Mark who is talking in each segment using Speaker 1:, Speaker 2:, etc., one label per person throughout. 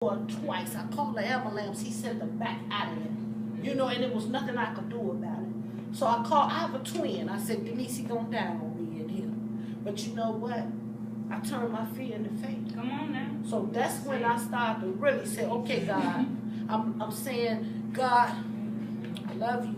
Speaker 1: twice. I called the ambulance. He sent them back out of there. You know, and there was nothing I could do about it. So I have a twin. I said, Denise, he gonna die on me and him. But you know what? I turned my fear into faith.
Speaker 2: Come on now.
Speaker 1: So that's when I started to really say, okay, God, I'm saying, God, I love you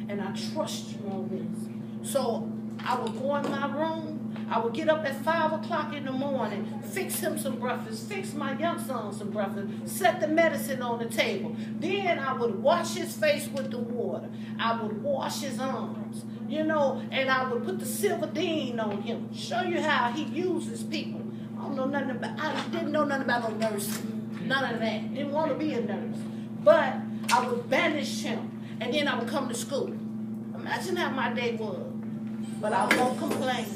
Speaker 1: and I trust you on this. So I would go in my room. I would get up at 5 o'clock in the morning, fix him some breakfast, fix my young son some breakfast, set the medicine on the table. Then I would wash his face with the water. I would wash his arms, you know, and I would put the silverdine on him, show you how he uses people. I didn't know nothing about no nursing, none of that. Didn't want to be a nurse. But I would banish him, and then I would come to school. Imagine how my day was. But I won't complain.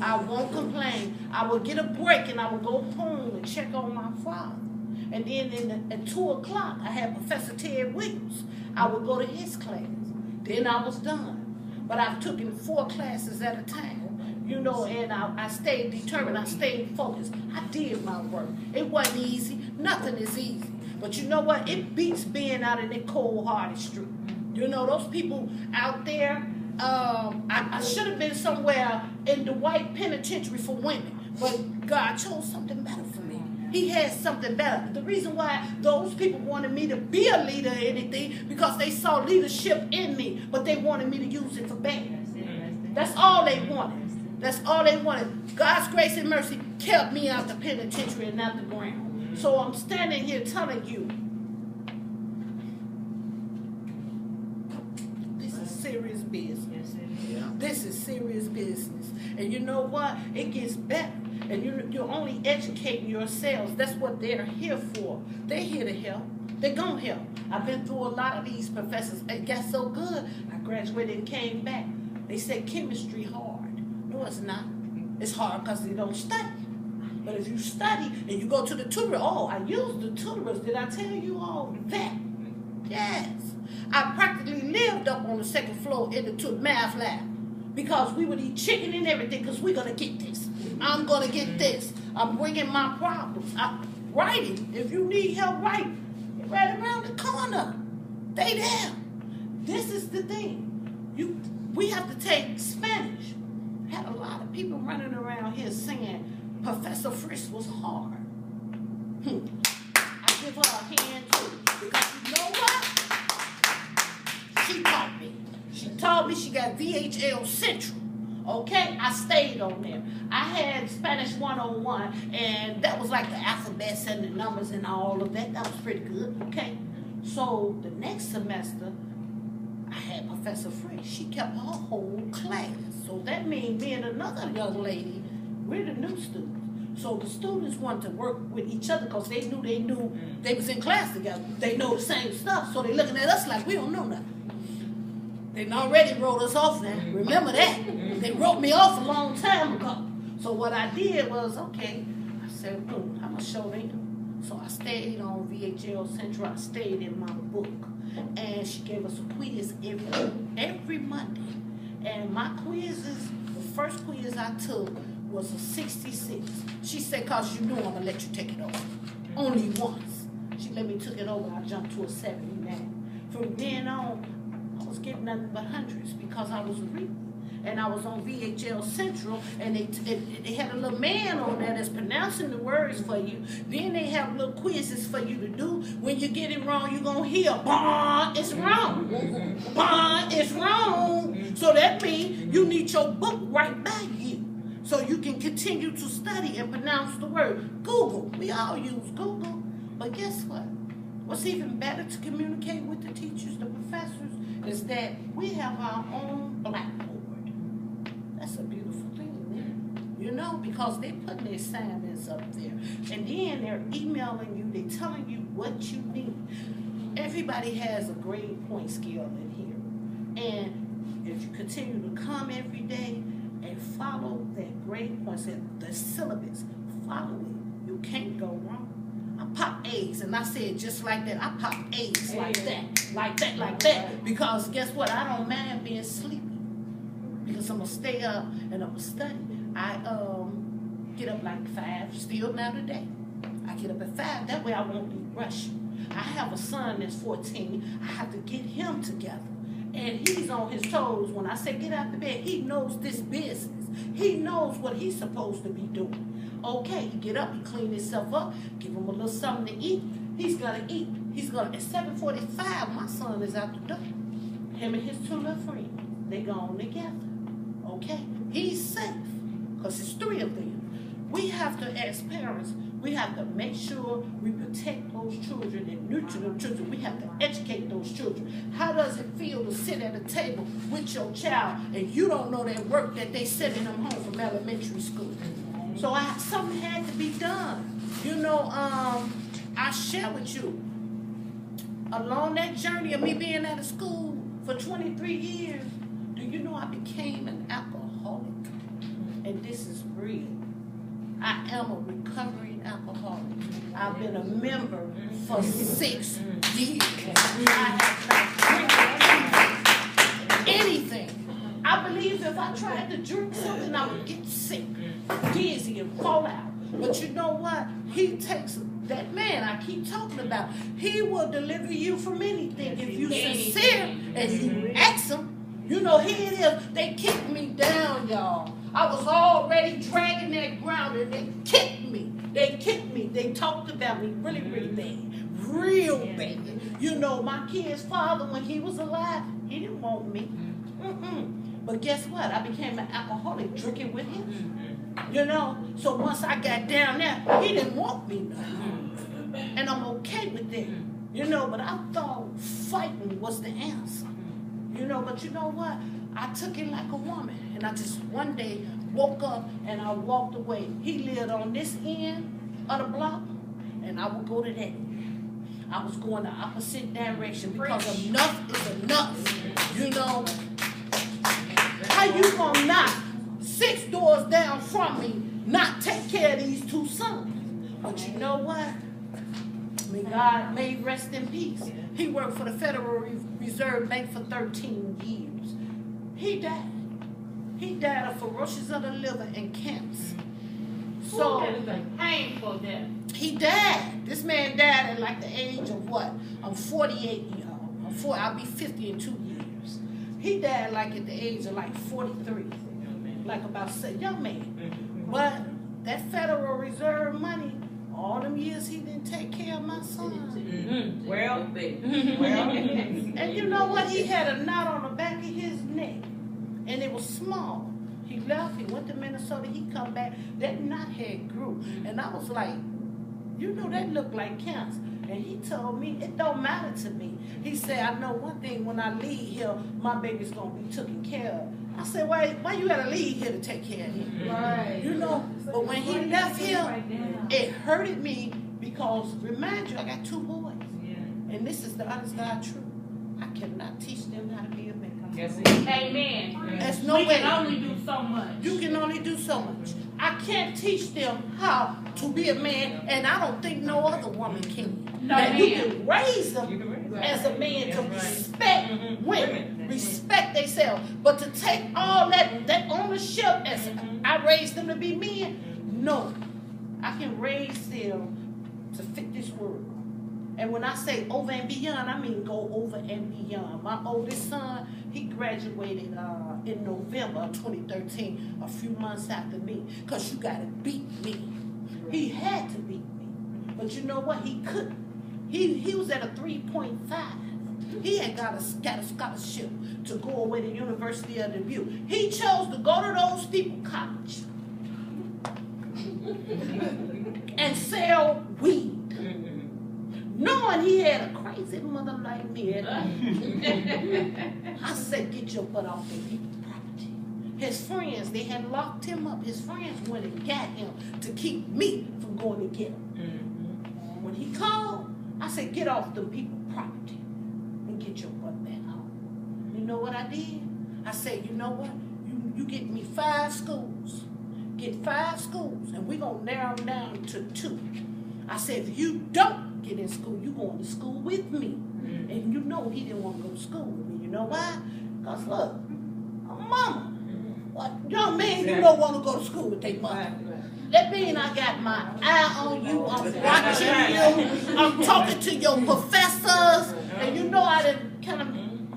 Speaker 1: I won't complain. I would get a break and I would go home and check on my father. And then at 2 o'clock, I had Professor Ted Wiggles. I would go to his class. Then I was done. But I took in 4 classes at a time, you know, and I stayed determined. I stayed focused. I did my work. It wasn't easy. Nothing is easy. But you know what? It beats being out in that cold-hearted street. You know, those people out there, I should have been somewhere in the white penitentiary for women, but God chose something better for me. He had something better. The reason why those people wanted me to be a leader or anything, because they saw leadership in me, but they wanted me to use it for bad. That's all they wanted. That's all they wanted. God's grace and mercy kept me out the penitentiary and out the ground. So I'm standing here telling you, serious business. This is serious business. And you know what? It gets better. And you're only educating yourselves. That's what they're here for. They're here to help. They're going to help. I've been through a lot of these professors. It got so good, I graduated and came back. They said chemistry hard. No, it's not. It's hard because they don't study. But if you study and you go to the tutor, I used the tutors. Did I tell you all that? Yes. I practically lived up on the 2nd floor in the math lab because we would eat chicken and everything because we're going to get this. I'm going to get this. I'm bringing my problems. I'm writing. If you need help writing, you're right around the corner. They there. This is the thing. We have to take Spanish. Had a lot of people running around here saying Professor Frisk was hard. I give her a hand too because you know what? She taught me. She taught me. She got VHL Central. Okay? I stayed on there. I had Spanish 101, and that was like the alphabets and the numbers and all of that. That was pretty good. Okay? So the next semester, I had Professor Frisk. She kept her whole class. So that means me and another young lady, we're the new students. So the students wanted to work with each other because they knew they was in class together. They know the same stuff. So they looking at us like we don't know nothing. They already wrote us off now. Remember that? They wrote me off a long time ago. So what I did was, okay, I said, I'm going to show them. So I stayed on VHL Central. I stayed in my book. And she gave us a quiz every Monday. And my quizzes, the first quiz I took was a 66. She said, because you know I'm going to let you take it over. Only once. She let me take it over. I jumped to a 79. From then on, I was getting nothing but hundreds because I was reading. And I was on VHL Central, and they had a little man on there that's pronouncing the words for you. Then they have little quizzes for you to do. When you get it wrong, you're going to hear, bah, it's wrong. Bah, it's wrong. So that means you need your book right by you so you can continue to study and pronounce the word. Google. We all use Google. But guess what? What's even better to communicate with the teachers, the professors, is that we have our own blackboard. That's a beautiful thing, man. You know, because they're putting their assignments up there. And then they're emailing you, they're telling you what you need. Everybody has a grade point scale in here. And if you continue to come every day and follow that grade point scale, the syllabus, follow it, you can't go wrong. I pop A's, and I said just like that. I pop A's like that, like that, like that. Because guess what? I don't mind being sleepy. Because I'm going to stay up and I'm going to study. I get up like 5, still now today. I get up at 5. That way I won't be rushing. I have a son that's 14. I have to get him together. And he's on his toes. When I say get out the bed, he knows this business. He knows what he's supposed to be doing. Okay, he get up, he clean himself up, give him a little something to eat. He's gonna eat. He's gonna, at 7:45, my son is out the door. Him and his 2 little friends, they gone together. Okay, he's safe, because it's 3 of them. We have to, as parents, we have to make sure we protect those children and nurture those children. We have to educate those children. How does it feel to sit at a table with your child and you don't know that work that they sending them home from elementary school? So something had to be done. You know, I share with you, along that journey of me being out of school for 23 years, do you know I became an alcoholic? And this is real. I am a recovering alcoholic. I've been a member for 6 years. I have not drank anything. I believe if I tried to drink something, I would get sick, dizzy, and fall out. But you know what? He takes that man I keep talking about. He will deliver you from anything if you sincere and you ask him. You know, here it is. They kicked me down, y'all. I was already dragging that ground and they kicked me. They kicked me. They talked about me really, really bad. Real bad. You know, my kid's father, when he was alive, he didn't want me. But guess what? I became an alcoholic drinking with him. You know? So once I got down there, he didn't want me no more. And I'm okay with that. You know, but I thought fighting was the answer. You know, but you know what? I took it like a woman. And I just one day woke up and I walked away. He lived on this end of the block, and I would go to that end. I was going the opposite direction because enough is enough. You know, how you gonna knock 6 doors down from me, not take care of these 2 sons? But you know what? May God may rest in peace. He worked for the Federal Reserve Bank for 13 years. He died. He died of cirrhosis of the liver and cancer. So
Speaker 2: that is a painful death.
Speaker 1: He died. This man died at like the age of what? I'm 48, y'all. I'll be 50 in 2 years. He died like at the age of like 43. Like about young man. But that Federal Reserve money, all them years he didn't take care of my son.
Speaker 2: Well,
Speaker 1: and you know what? He had a knot on the back of his neck, and it was small. He left. He went to Minnesota. He come back. That knot had grew, and I was like, you know, that looked like cancer. And he told me it don't matter to me. He said, I know one thing. When I leave here, my baby's gonna be taken care of. I said, why you gotta leave here to take care of him?
Speaker 2: Right.
Speaker 1: You know, but when he left here, it hurted me because, remind you, I got 2 boys. And this is the honest God truth. I cannot teach them how to be a man.
Speaker 2: Yes, amen.
Speaker 1: There's no way.
Speaker 2: We can only do so much.
Speaker 1: You can only do so much. I can't teach them how to be a man, and I don't think no other woman can.
Speaker 2: No,
Speaker 1: now, you can raise them as a man to respect women, respect themselves, but to take all that ownership as I raised them to be men, no. I can raise them to fit this world. And when I say over and beyond, I mean go over and beyond. My oldest son, he graduated in November of 2013, a few months after me, because you got to beat me. He had to beat me. But you know what? He couldn't. He was at a 3.5. He had got a scholarship to go away to University of Dubuque. He chose to go to those people college and sell weed. Knowing he had a crazy mother like me. I said, get your butt off their people's property. His friends, they had locked him up. His friends went and got him to keep me from going to get him. When he called, I said, get off them people's property and get your butt back home. You know what I did? I said, you know what? You get me 5 schools. Get 5 schools, and we're going to narrow them down to 2. I said, if you don't get in school, you going to school with me. And you know he didn't want to go to school with me. You know why? Because look, mama, what young man you don't want to go to school with their mother. That means I got my eye on you. I'm watching you. I'm talking to your professors. And you know I didn't kind of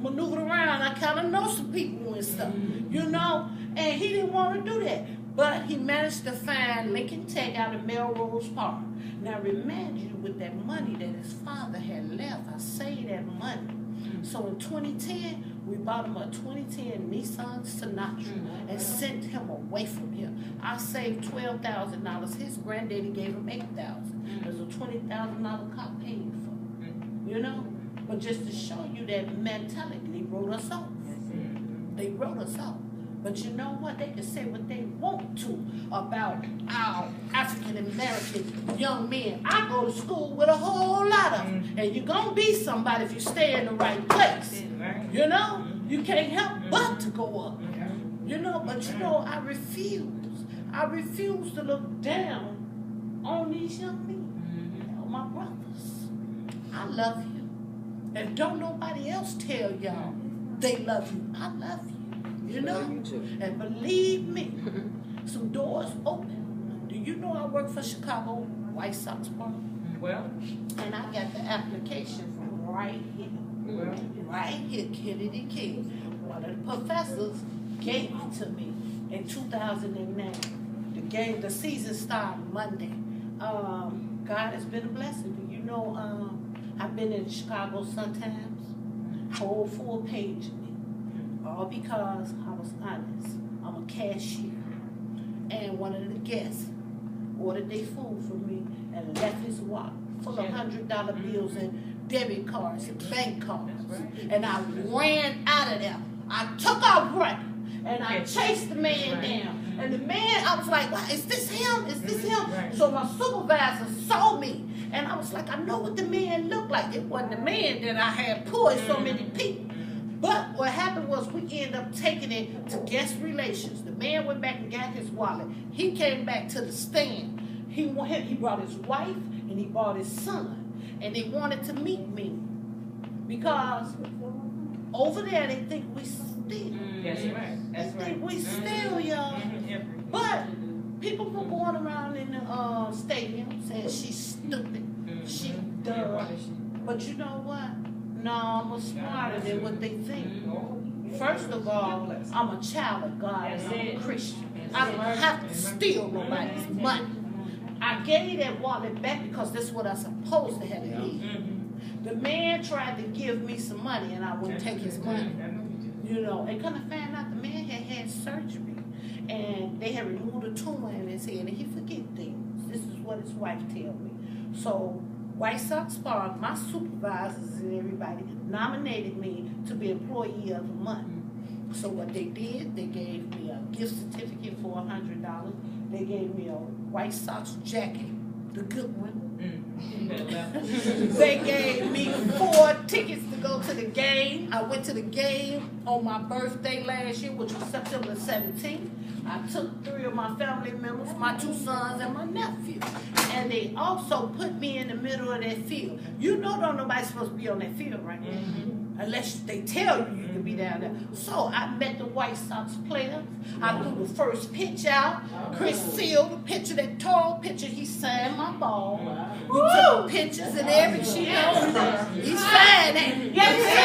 Speaker 1: maneuver around. I kind of know some people and stuff, you know. And he didn't want to do that. But he managed to find Lincoln Tech out of Melrose Park. Now remind you, with that money that his father had left, I saved that money. So in 2010, we bought him a 2010 Nissan Sinatra and sent him away from here. I saved $12,000. His granddaddy gave him $8,000. There's a $20,000 car paid for, you know. But just to show you that mentality, they wrote us off. They wrote us off. But you know what? They can say what they want to about our African-American young men. I go to school with a whole lot of them. And you're going to be somebody if you stay in the right place. You know? You can't help but to go up. You know? But you know, I refuse. I refuse to look down on these young men. On my brothers. I love you. And don't nobody else tell y'all they love you. I love you. You know, and believe me, some doors open. Do you know I work for Chicago White Sox Park?
Speaker 3: Well,
Speaker 1: and I got the application from right here. Right here, Kennedy King. One of the professors gave it to me in 2009. The season started Monday. God has been a blessing. You know, I've been in Chicago Sun-Times, whole full page. All because I was honest. I'm a cashier. And one of the guests ordered their food for me and left his wallet full of $100 bills and debit cards and bank cards. And I ran out of there. I took off running and I chased the man down. And the man, I was like, wow, is this him? Is this him? So my supervisor saw me. And I was like, I know what the man looked like. It wasn't the man that I had pulled so many people. But what happened was we ended up taking it to guest relations. The man went back and got his wallet. He came back to the stand. He brought his wife and he brought his son. And they wanted to meet me. Because over there they think we steal.
Speaker 3: That's right. That's
Speaker 1: they think
Speaker 3: right.
Speaker 1: we steal, y'all. But people were going around in the stadium saying she's stupid. She's dumb. But you know what? No, I'm smarter than what they think. First of all, I'm a child of God and I'm a Christian. I don't have to steal nobody's money. I gave that wallet back because that's what I'm supposed to have did. The man tried to give me some money and I wouldn't take his money. You know, and kind of found out the man had surgery and they had removed a tumor in his head and he forget things. This is what his wife told me. So White Sox Park, my supervisors and everybody nominated me to be Employee of the Month. So what they did, they gave me a gift certificate for $100. They gave me a White Sox jacket, the good one. They gave me 4 tickets to go to the game. I went to the game on my birthday last year, which was September 17th. I took 3 of my family members, my 2 sons and my nephew. And they also put me in the middle of that field. You know nobody's supposed to be on that field right now. Unless they tell you can be down there. So I met the White Sox players. I threw the first pitch out. Chris Seal, the pitcher, that tall pitcher, he signed my ball. We took pictures and everything. He signed it. Yes, he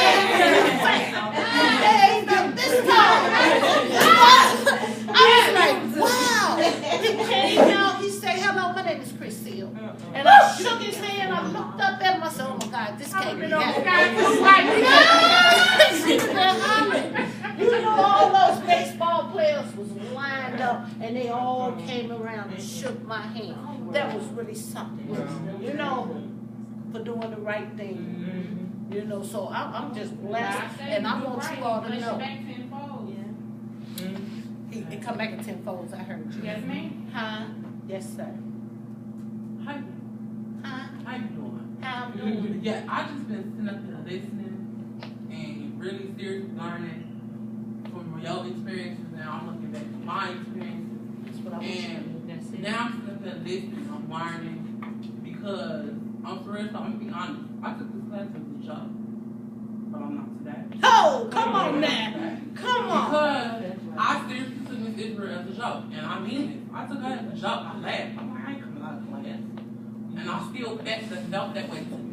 Speaker 1: ain't up this tall. I was like, wow. He came out, he said, hello, my name is Chris Seal. And I shook his hand, I looked up at him, I said, oh my God, this can't be happening. You know, all those baseball players was lined up and they all came around and shook my hand. That was really something, you know, for doing the right thing. You know, so I'm just blessed, and I want you all to know. It come back in 10 folds, I heard you.
Speaker 2: Yes, ma'am.
Speaker 1: Huh? Yes, sir.
Speaker 4: How you doing?
Speaker 1: How I'm doing?
Speaker 4: Yeah, I just been sitting up there listening and really seriously learning from your experiences. Now I'm looking back at my experiences.
Speaker 1: That's what I want you to do. That's it.
Speaker 4: Now I'm sitting up there listening, I'm learning because I'm serious. I'm gonna be honest. I took this class as a job, but I'm not today.
Speaker 1: Oh, come on now. Come on.
Speaker 4: Because I seriously took Miss Israel as a joke, and I mean it. I took her as a joke. I laughed. I'm like, I ain't coming out of class. And I still felt that way today.